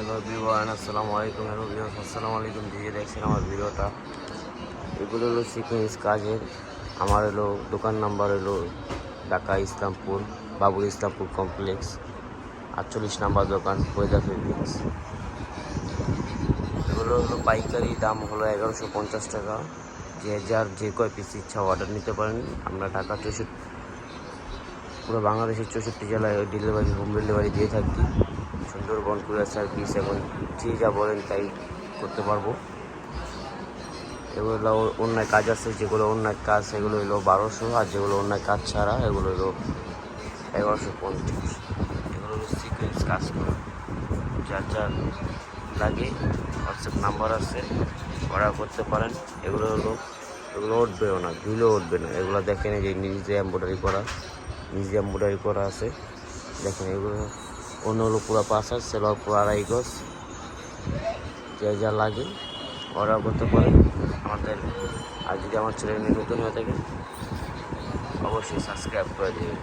Hello everyone, আসসালামু আলাইকুম। আসসালামু আলাইকুম। দিয়ে দেখছেন আমার ভিডিওটা। এগুলো হলো সিকোয়েন্স কাজের। আমার হলো দোকান নাম্বার হলো ঢাকা ইসলামপুর, বাবুল ইসলামপুর কমপ্লেক্স, 48 নাম্বার দোকান, ফয়দা ফেব্রিক্স। এগুলো হলো পাইকারি দাম হলো 1150 টাকা। যার যে কয় পিস ইচ্ছা অর্ডার নিতে পারেন। আমরা ঢাকা 64, পুরো বাংলাদেশের 64 জেলায় ডেলিভারি, হোম ডেলিভারি দিয়ে থাকি। সুন্দরবন কুরিয়ার সার্ভিস, এবং যে যা বলেন তাই করতে পারবো। এগুলো অন্যায় কাজ আছে, যেগুলো অন্যায় কাজ সেগুলো হলো 1200, আর যেগুলো অন্যায় কাজ ছাড়া এগুলো হলো 1150। এগুলো হলো সিকোয়েন্স কাজ করা। যার যার লাগে হোয়াটসঅ্যাপ নাম্বার আছে, অর্ডার করতে পারেন। এগুলো উঠবেও না, ধুলেও উঠবে না। এগুলো দেখেন যে নিজে এমব্রয়ডারি করা আছে। দেখেন এগুলো অন্য হলো পুরো 5 সেলার পুরো 2.5 গজ। যা লাগে অর্ডার করতে পারেন আমাদের। আর যদি আমার চ্যানেল নতুন হয়ে থাকে অবশ্যই সাবস্ক্রাইব করে দিবেন।